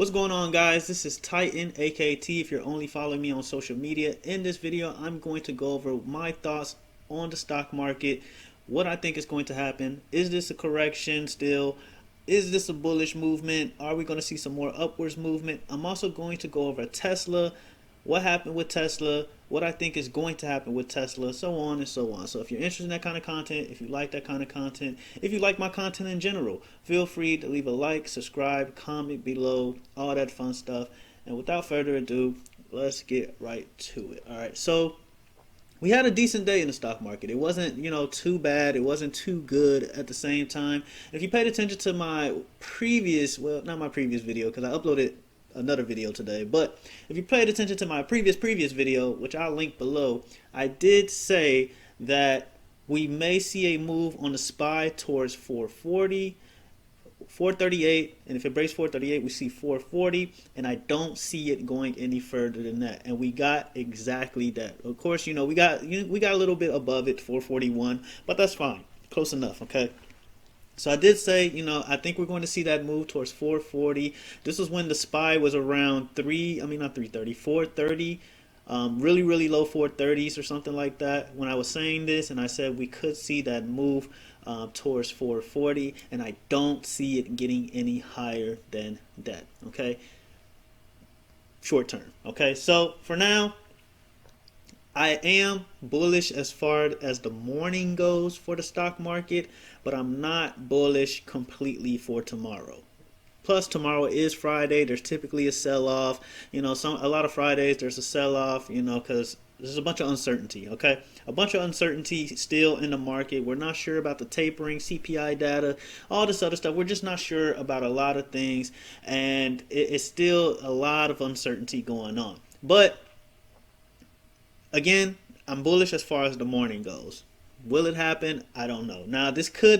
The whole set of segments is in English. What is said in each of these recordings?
What's going on, guys? This is Titan AKT if you're only following me on social media. In this video, I'm going to go over my thoughts on the stock market, what I think is going to happen. Is this a correction still? Is this a bullish movement? Are we going to see some more upwards movement? I'm also going to go over Tesla, what happened with Tesla, what I think is going to happen with Tesla, so on and so on. So if you're interested in that kind of content, if you like that kind of content, if you like my content in general, feel free to leave a like, subscribe, comment below, all that fun stuff. And without further ado, let's get right to it. All right, so we had a decent day in the stock market. It wasn't, too bad. It wasn't too good at the same time. If you paid attention to my previous, well, not my previous video, because I uploaded another video today, but if you paid attention to my previous video, which I'll link below, I did say that we may see a move on the SPY towards 440, 438, and if it breaks 438, we see 440, and I don't see it going any further than that. And we got exactly that. Of course, we got a little bit above it, 441, but that's fine, close enough. Okay. So I did say, I think we're going to see that move towards 440. This was when the SPY was around not 330, 430. Really, really low 430s or something like that when I was saying this, and I said we could see that move towards 440, and I don't see it getting any higher than that. Okay, short term. Okay, so for now, I am bullish as far as the morning goes for the stock market, but I'm not bullish completely for tomorrow. Plus, tomorrow is Friday. There's typically a sell-off. A lot of Fridays there's a sell-off. Because there's a bunch of uncertainty. Okay, a bunch of uncertainty still in the market. We're not sure about the tapering, CPI data, all this other stuff. We're just not sure about a lot of things, and it's still a lot of uncertainty going on. But again, I'm bullish as far as the morning goes. Will it happen? I don't know. Now,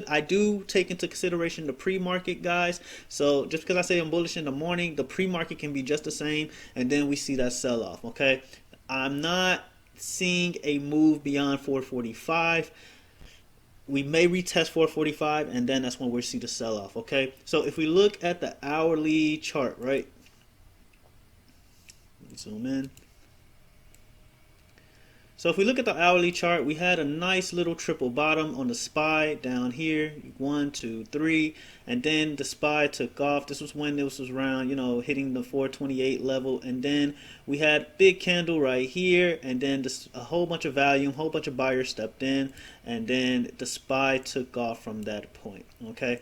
I do take into consideration the pre-market, guys. So just because I say I'm bullish in the morning, the pre-market can be just the same, and then we see that sell-off, okay? I'm not seeing a move beyond 445. We may retest 445, and then that's when we'll see the sell-off, okay? So if we look at the hourly chart, right? Zoom in. So if we look at the hourly chart, we had a nice little triple bottom on the SPY down here, 1, 2, 3, and then the SPY took off. This was when this was around, hitting the 428 level, and then we had big candle right here, and then a whole bunch of volume, whole bunch of buyers stepped in, and then the SPY took off from that point. Okay.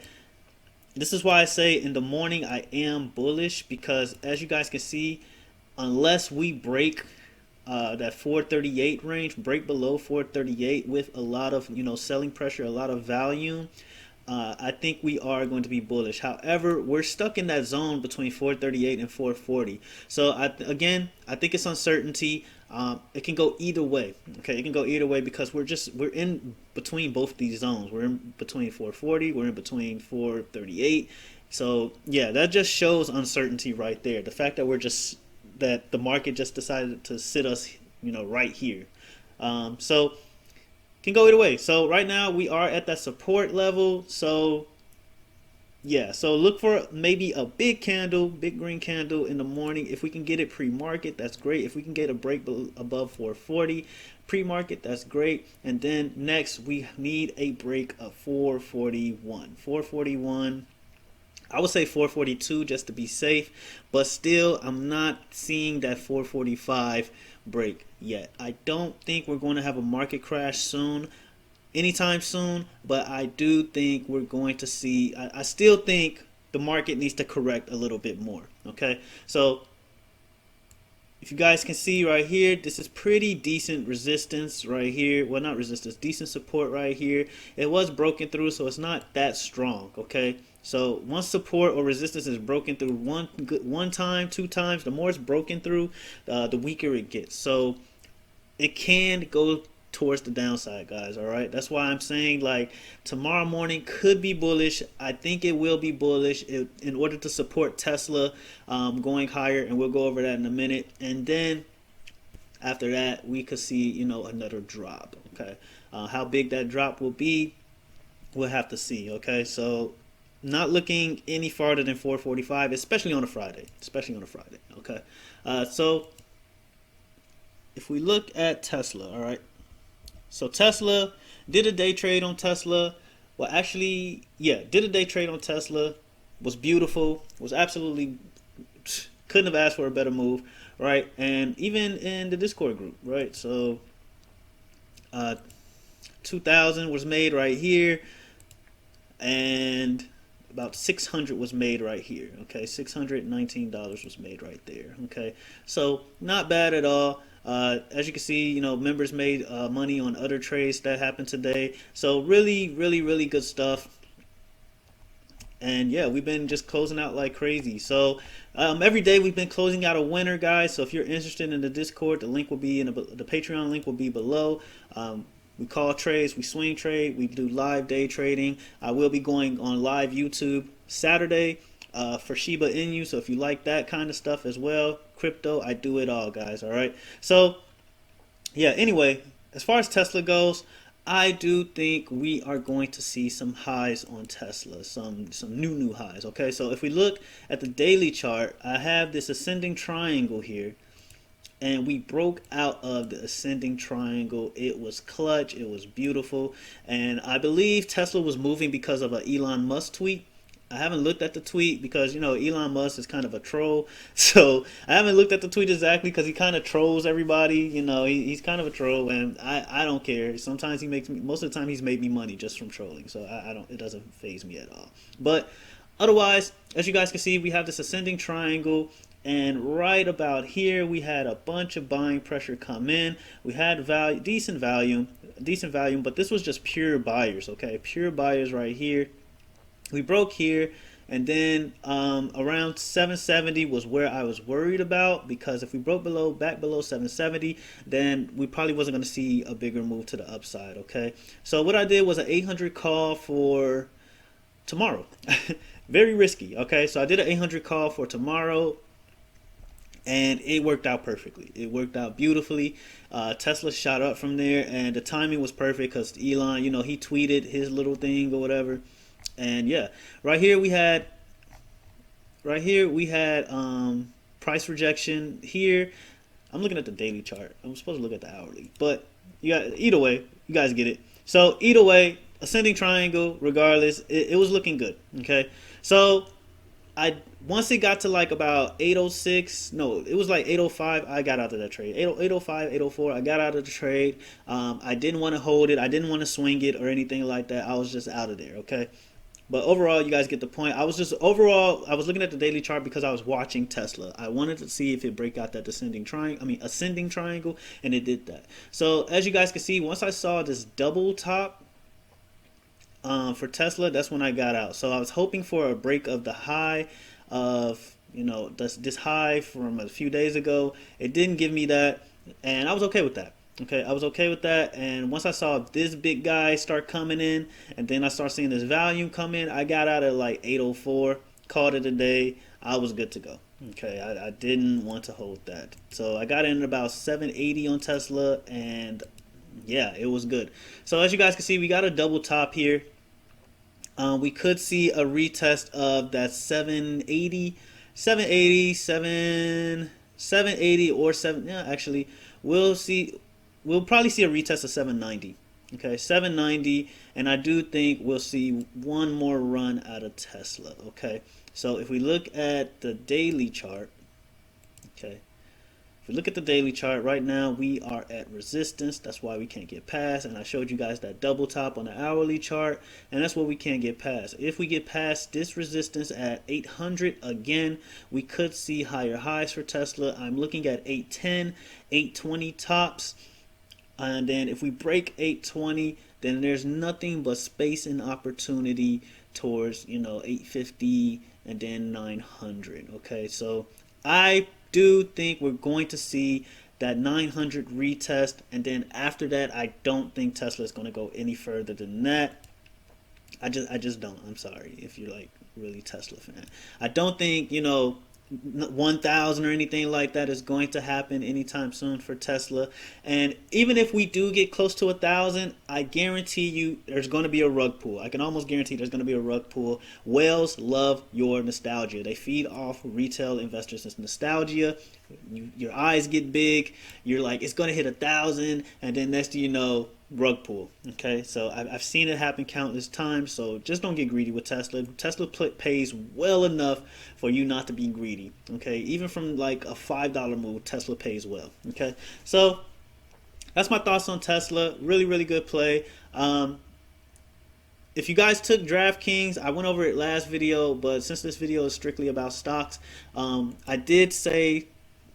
This is why I say in the morning I am bullish, because as you guys can see, unless we break that 438 range, break below 438 with a lot of selling pressure, a lot of volume, I think we are going to be bullish. However, we're stuck in that zone between 438 and 440. So I think it's uncertainty. It can go either way. Okay, it can go either way because we're in between both these zones. We're in between 440. We're in between 438. So yeah, that just shows uncertainty right there. The fact that the market just decided to sit us, right here. So can go either way. So right now we are at that support level. So yeah, so look for maybe a big candle, big green candle in the morning. If we can get it pre-market, that's great. If we can get a break above 440 pre-market, that's great. And then next we need a break of 441. 441. I would say 442 just to be safe, but still I'm not seeing that 445 break yet. I don't think we're going to have a market crash anytime soon, but I do think we're going to see, I still think the market needs to correct a little bit more. Okay, so if you guys can see right here, this is pretty decent resistance right here. Well, not resistance, decent support right here. It was broken through, so it's not that strong. Okay, so once support or resistance is broken through one time, 2 times, the more it's broken through, the weaker it gets. So it can go towards the downside, guys. All right, that's why I'm saying like tomorrow morning could be bullish. I think it will be bullish in order to support Tesla going higher, and we'll go over that in a minute. And then after that, we could see another drop. Okay, how big that drop will be, we'll have to see. Okay, so not looking any farther than 445, especially on a Friday. Especially on a Friday. Okay. So if we look at Tesla, all right. So Tesla did a day trade on Tesla. Well, actually, yeah, did a day trade on Tesla. Was beautiful. Was absolutely couldn't have asked for a better move, right? And even in the Discord group, right? So, 2000 was made right here, and about 600 was made right here. Okay, $619 was made right there. Okay, so not bad at all. As you can see, members made money on other trades that happened today. So really, really, really good stuff. And yeah, we've been just closing out like crazy. So every day we've been closing out a winner, guys. So if you're interested in the Discord, the link will be in the Patreon link will be below. We call trades, we swing trade, we do live day trading. I will be going on live YouTube Saturday for Shiba Inu. So if you like that kind of stuff as well, crypto, I do it all, guys. All right. So yeah. Anyway, as far as Tesla goes, I do think we are going to see some highs on Tesla, some new highs. Okay, so if we look at the daily chart, I have this ascending triangle here, and we broke out of the ascending triangle. It was clutch, it was beautiful, and I believe Tesla was moving because of an Elon Musk tweet. I haven't looked at the tweet because Elon Musk is kind of a troll, so I haven't looked at the tweet exactly because he kind of trolls everybody. He's kind of a troll, and I don't care. Sometimes he makes me. Most of the time, he's made me money just from trolling, so I don't. It doesn't faze me at all. But otherwise, as you guys can see, we have this ascending triangle. And right about here, we had a bunch of buying pressure come in. We had value, decent volume, but this was just pure buyers. Okay, pure buyers right here. We broke here, and then around 770 was where I was worried about, because if we broke back below 770, then we probably wasn't going to see a bigger move to the upside. Okay, so what I did was an 800 call for tomorrow. Very risky. Okay, so I did an 800 call for tomorrow, and it worked out perfectly. It worked out beautifully. Tesla shot up from there, and the timing was perfect because Elon, he tweeted his little thing or whatever. And yeah, right here we had price rejection here. I'm looking at the daily chart. I'm supposed to look at the hourly, but either way, you guys get it. So either way, ascending triangle. Regardless, it was looking good. Okay, so once it got to like about 806, no, it was like 805, I got out of that trade. 805, 804, I got out of the trade. I didn't want to hold it. I didn't want to swing it or anything like that. I was just out of there. Okay. But overall, you guys get the point. I was looking at the daily chart because I was watching Tesla. I wanted to see if it break out that ascending triangle, and it did that. So as you guys can see, once I saw this double top for Tesla, that's when I got out. So I was hoping for a break of the high of this high from a few days ago. It didn't give me that, and I was okay with that. Okay, I was okay with that, and once I saw this big guy start coming in, and then I start seeing this volume come in, I got out at like 804, called it a day. I was good to go. Okay, I didn't want to hold that, so I got in at about 780 on Tesla, and yeah, it was good. So as you guys can see, we got a double top here. We could see a retest of that 780 or 7. Yeah, actually, we'll see. We'll probably see a retest of 790. Okay, 790, and I do think we'll see one more run out of Tesla. Okay, so if we look at the daily chart, okay, if we look at the daily chart right now, we are at resistance. That's why we can't get past, and I showed you guys that double top on the hourly chart, and that's what we can't get past. If we get past this resistance at 800 again, we could see higher highs for Tesla. I'm looking at 810, 820 tops. And then if we break 820, then there's nothing but space and opportunity towards 850 and then 900. Okay, so I do think we're going to see that 900 retest, and then after that, I don't think Tesla is going to go any further than that. I just don't. I'm sorry if you're like really Tesla fan. I don't think 1,000 or anything like that is going to happen anytime soon for Tesla. And even if we do get close to 1,000, I guarantee you there's going to be a rug pull. I can almost guarantee there's going to be a rug pull. Whales love your nostalgia. They feed off retail investors' nostalgia. Your eyes get big. You're like, it's going to hit 1,000, and then next thing you know, rug pull. Okay, so I've seen it happen countless times. So just don't get greedy with Tesla. Tesla pays well enough for you not to be greedy. Okay, even from like a $5 move, Tesla pays well. Okay, so that's my thoughts on Tesla. Really, really good play. If you guys took DraftKings, I went over it last video, but since this video is strictly about stocks, I did say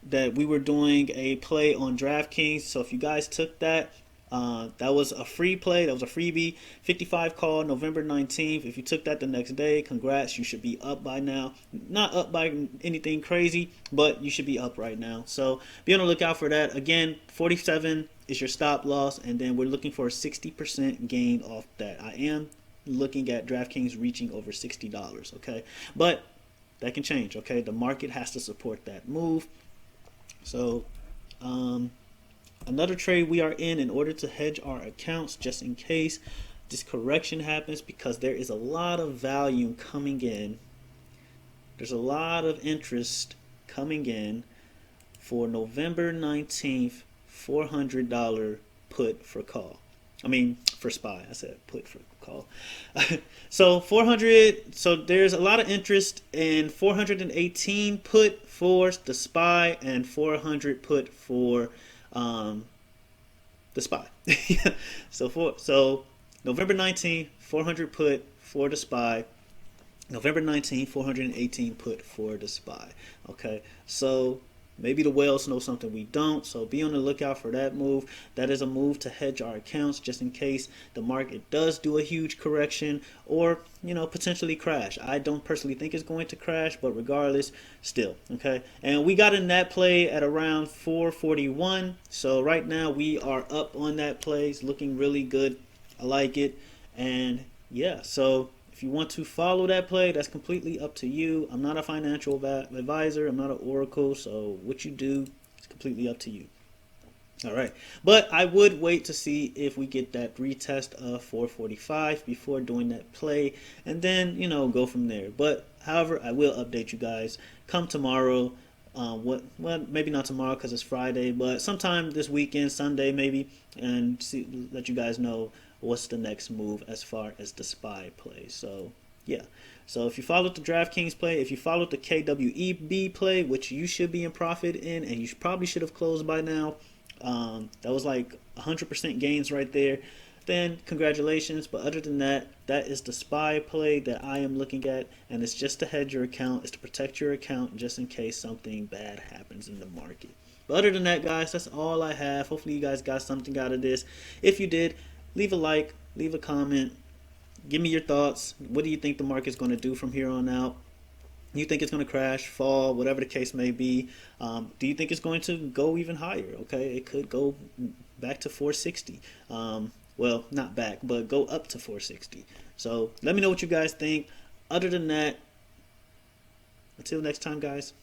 that we were doing a play on DraftKings. So if you guys took that, that was a free play. That was a freebie. 55 call November 19th. If you took that the next day, congrats. You should be up by now. Not up by anything crazy, but you should be up right now. So be on the lookout for that. Again, 47 is your stop loss, and then we're looking for a 60% gain off that. I am looking at DraftKings reaching over $60. Okay, but that can change. Okay, the market has to support that move. So, another trade we are in order to hedge our accounts just in case this correction happens, because there is a lot of volume coming in. There's a lot of interest coming in for November 19th $400 put for call. I mean, for SPY. I said put for call. So 400. So there's a lot of interest in 418 put for the SPY and 400 put for the SPY. So November 19th, 400 put for the SPY. November 19th, 418 put for the SPY. Okay, so maybe the whales know something we don't, so be on the lookout for that move. That is a move to hedge our accounts just in case the market does do a huge correction or, potentially crash. I don't personally think it's going to crash, but regardless, still, okay? And we got in that play at around 441, so right now we are up on that play. It's looking really good. I like it, and yeah, so if you want to follow that play, that's completely up to you. I'm not a financial advisor. I'm not an oracle. So what you do is completely up to you. All right. But I would wait to see if we get that retest of 445 before doing that play. And then, go from there. But however, I will update you guys come tomorrow. Well, maybe not tomorrow because it's Friday, but sometime this weekend, Sunday maybe, and let you guys know what's the next move as far as the SPY play. So yeah, so if you followed the DraftKings play, if you followed the KWEB play, which you should be in profit in, and you probably should have closed by now, that was like 100% gains right there, then congratulations. But other than that, that is the SPY play that I am looking at, and it's just to hedge your account. It's to protect your account just in case something bad happens in the market. But other than that, guys, that's all I have. Hopefully you guys got something out of this. If you did, leave a like, leave a comment, give me your thoughts. What do you think the market's going to do from here on out? You think it's going to crash, fall, whatever the case may be? Do you think it's going to go even higher? Okay, it could go back to 460. Well, not back, but go up to 460. So let me know what you guys think. Other than that, until next time, guys.